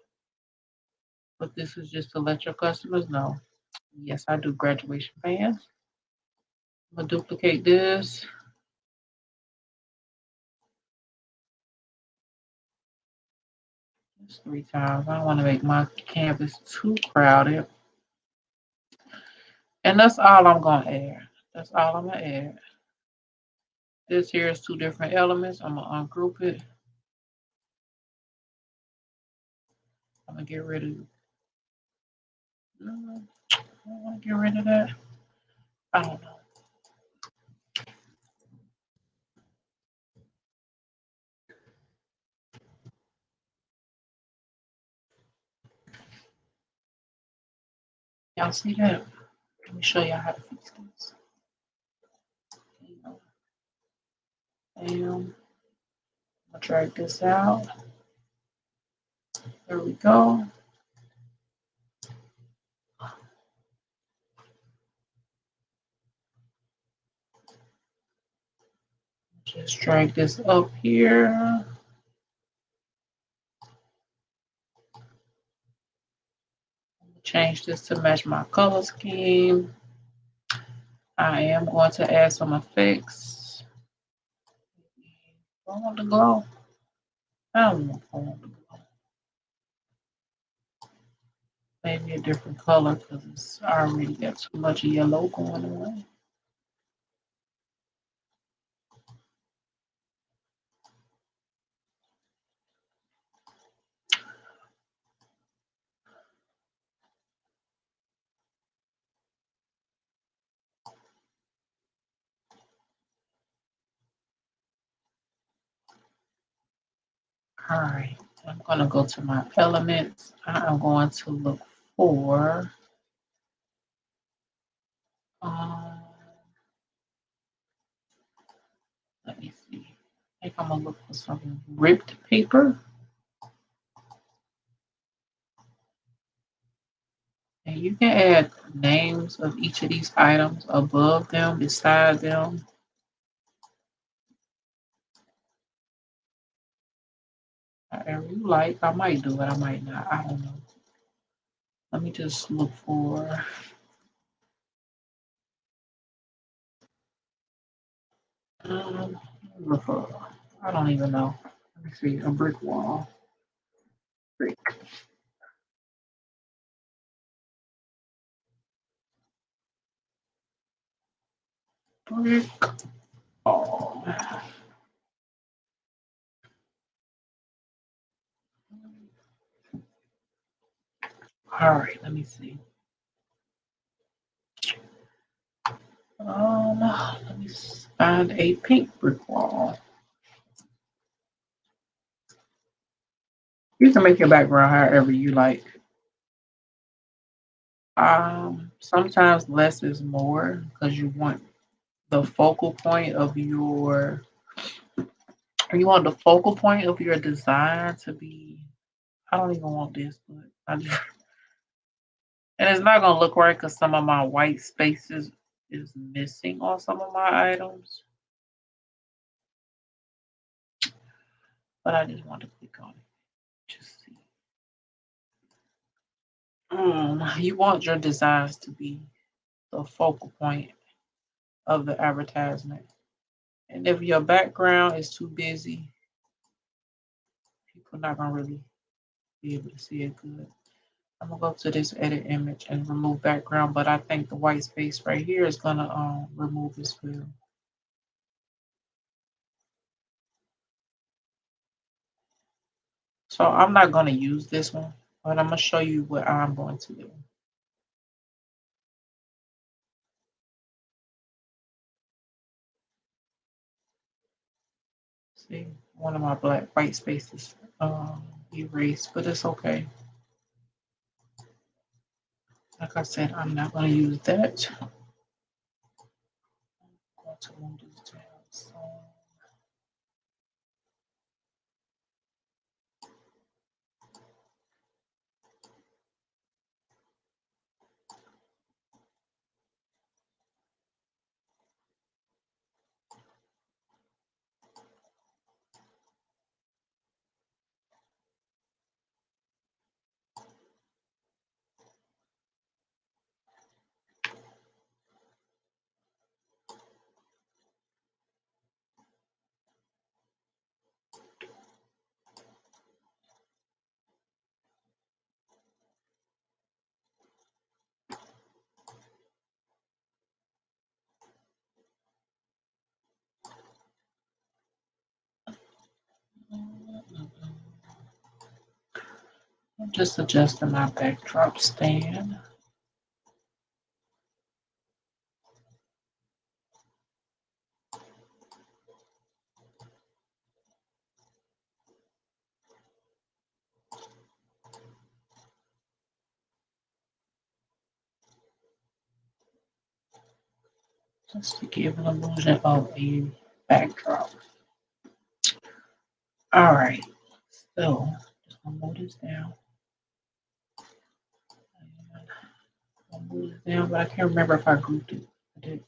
But this is just to let your customers know. Yes, I do graduation fans. I'm gonna duplicate this. Just 3 times. I don't want to make my canvas too crowded. And that's all I'm gonna add. That's all I'm gonna add. This here is 2 different elements. I'm gonna ungroup it. I'm gonna get rid of I want to get rid of that. I don't know. Y'all see that? Let me show y'all how to fix this. And I'll drag this out. There we go. Just drag this up here. Change this to match my color scheme. I am going to add some effects. I want the glow. I don't want the glow. Maybe a different color because it's already got too much yellow going on. All right, I'm going to go to my elements. I'm going to look for let me see. I think I'm going to look for some ripped paper. And you can add names of each of these items above them, beside them. However you like. I might do it, I might not. I don't know. Let me just look for look for I don't even know. Let me see, a brick wall. Brick. Brick wall. All right, let me see. Let me find a pink brick wall. You can make your background however you like. Sometimes less is more because you want the focal point of your design to be. I don't even want this, but I just and it's not gonna look right because some of my white spaces is missing on some of my items. But I just want to click on it. Just see. You want your designs to be the focal point of the advertisement. And if your background is too busy, people are not gonna really be able to see it good. I'm gonna go to this edit image and remove background, but I think the white space right here is gonna remove as well. So I'm not gonna use this one, but I'm gonna show you what I'm going to do. See, one of my black white spaces erased, but it's okay. Like I said, I'm not gonna use that. I'm going to move this down. So I'm just adjusting my backdrop stand. just to give an illusion of a backdrop. All right, so just gonna move this down. I'll move this down, but I can't remember if I grouped it. I didn't.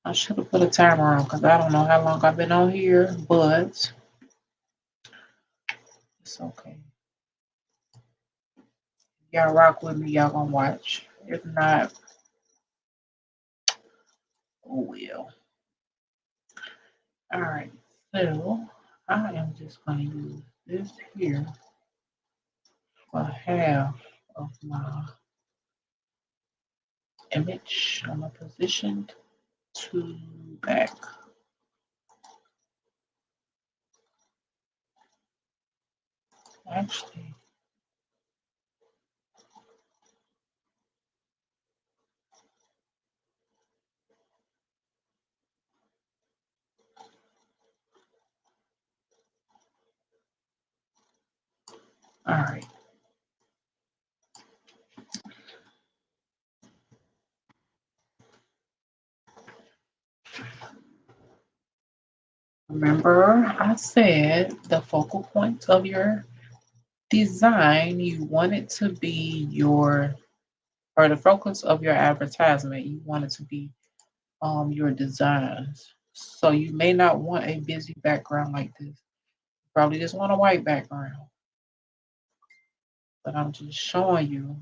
I should have put a timer on because I don't know how long I've been on here, but it's okay. Y'all rock with me, y'all gonna watch. If not, oh well. All right, so I am just gonna use this here for half of my image. I'm gonna position to back. Actually, all right. Remember, I said the focal point of your design, you want it to be or the focus of your advertisement, you want it to be your designs. So you may not want a busy background like this. You probably just want a white background. But I'm just showing you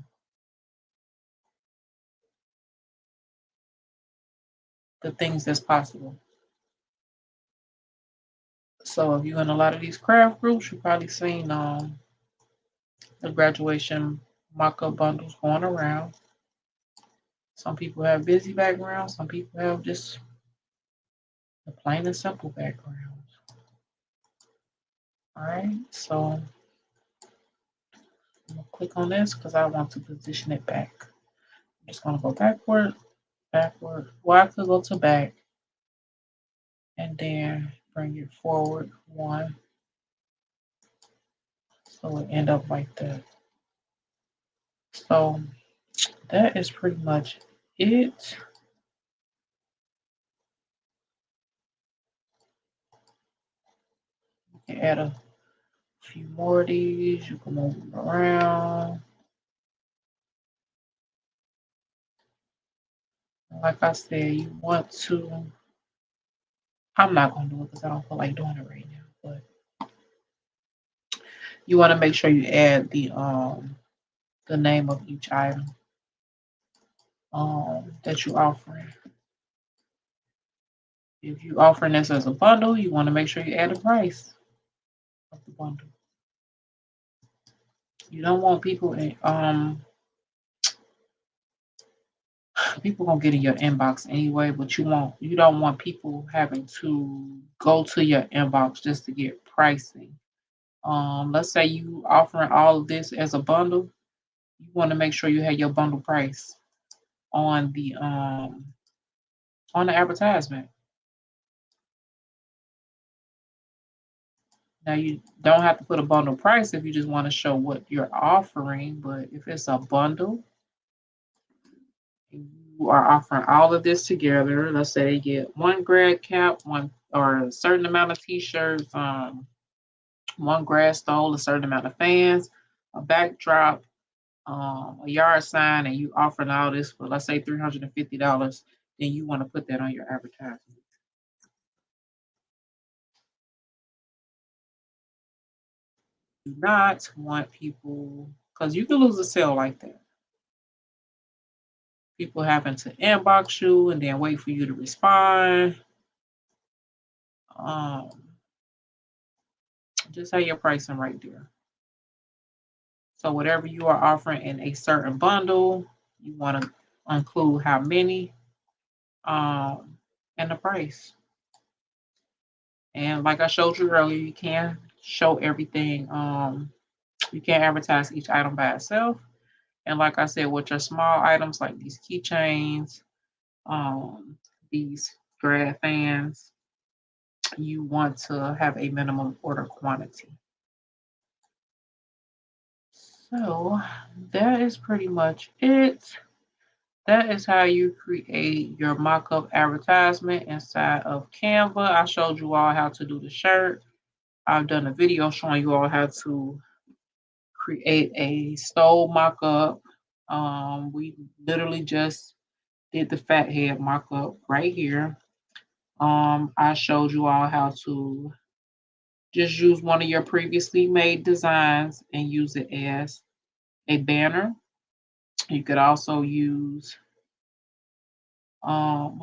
the things that's possible. So if you're in a lot of these craft groups, you've probably seen the graduation mock-up bundles going around. Some people have busy backgrounds, some people have just the plain and simple backgrounds. All right, so I'm gonna click on this because I want to position it back. I'm just gonna go backward, backward. Well, I could go to back and then bring it forward one. So it end up like that. So that is pretty much it. You can add a few more of these. You can move them around. Like I said, you want to. I'm not gonna do it because I don't feel like doing it right now. But you want to make sure you add the name of each item that you're offering. If you're offering this as a bundle, you want to make sure you add the price of the bundle. You don't want people people gonna get in your inbox anyway, but you don't want people having to go to your inbox just to get pricing. Let's say you offering all of this as a bundle, you want to make sure you have your bundle price on the advertisement. Now you don't have to put a bundle price if you just want to show what you're offering, but if it's a bundle, you are offering all of this together. Let's say they get one grad cap, one or a certain amount of t-shirts, one grad stole, a certain amount of fans, a backdrop, a yard sign, and you offering all this for let's say $350, then you want to put that on your advertisement. Do not want people because you can lose a sale like that. People having to inbox you and then wait for you to respond. Um, just have your pricing right there. So whatever you are offering in a certain bundle, you want to include how many and the price. And like I showed you earlier, you can show everything. You can advertise each item by itself. And like I said, with your small items like these keychains, um, these grad fans, you want to have a minimum order quantity. So that is pretty much it. That is how you create your mock-up advertisement inside of Canva. I showed you all how to do the shirt. I've done a video showing you all how to create a stole mock-up. We literally just did the fat head mock-up right here. I showed you all how to just use one of your previously made designs and use it as a banner. You could also use um,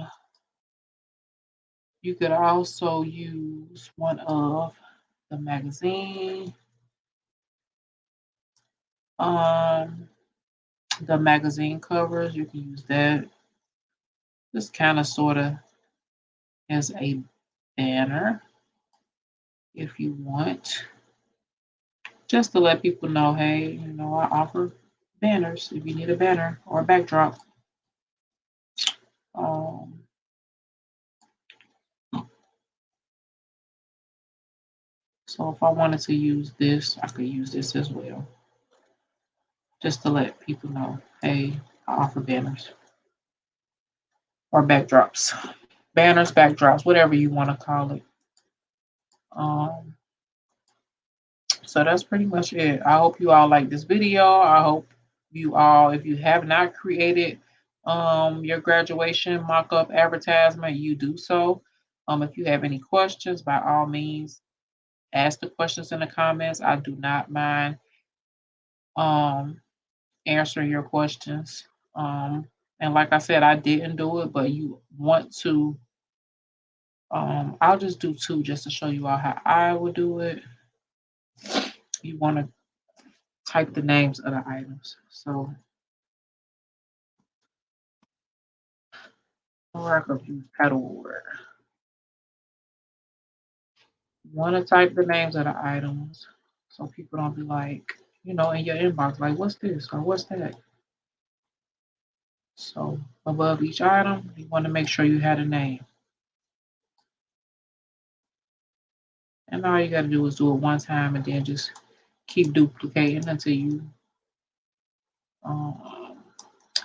one of the magazine, um, the magazine covers. You can use that. Just kind of sort of as a banner if you want, just to let people know, hey, I offer banners if you need a banner or a backdrop. Um, so if I wanted to use this, I could use this as well, just to let people know, hey, I offer banners or backdrops, banners, backdrops, whatever you want to call it. Um, so that's pretty much it. I hope you all like this video. I hope you all, if you have not created your graduation mock-up advertisement, you do so. If you have any questions, by all means, ask the questions in the comments. I do not mind um answering your questions. And like I said, I didn't do it, but you want to, I'll just do two just to show you all how I would do it. You want to type the names of the items. So, or I could use pedal. You want to type the names of the items so people don't be like, in your inbox, like, what's this or what's that? So, above each item, you want to make sure you had a name. And all you got to do is do it one time and then just keep duplicating until you um,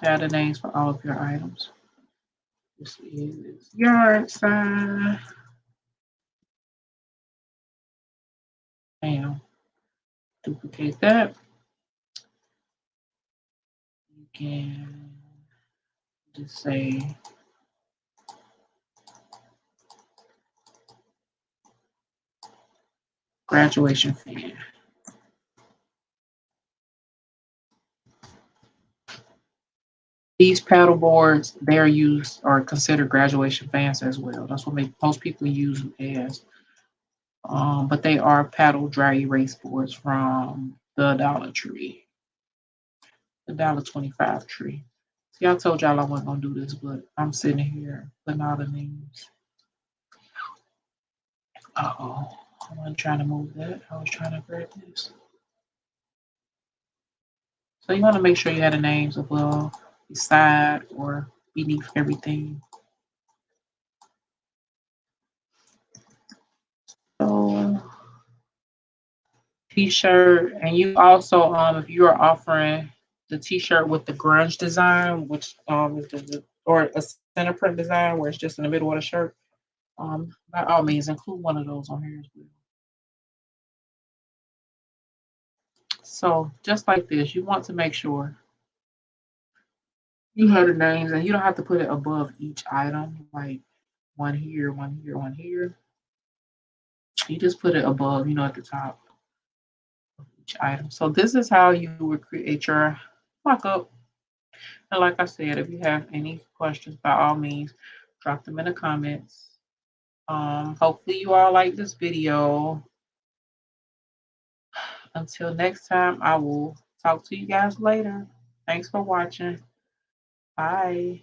have the names for all of your items. This is yard sign. Bam. Duplicate that. You can just say graduation fan. These paddle boards, they're used or considered graduation fans as well. That's what most people use them as. But they are paddle dry erase boards from the Dollar Tree, the $1.25 tree. See, I told y'all I wasn't gonna do this, but I'm sitting here putting all the names. Uh-oh. I wasn't trying to move that. I was trying to grab this. So you want to make sure you have the names above, beside, or beneath everything. So t-shirt, and you also, if you are offering the t-shirt with the grunge design, which is or a center print design where it's just in the middle of the shirt, by all means include one of those on here as well. So just like this, you want to make sure you have the names, and you don't have to put it above each item, like one here, one here, one here. You just put it above, at the top of each item. So this is how you would create your mock-up. And like I said, if you have any questions, by all means, drop them in the comments. Hopefully you all like this video. Until next time, I will talk to you guys later. Thanks for watching. Bye.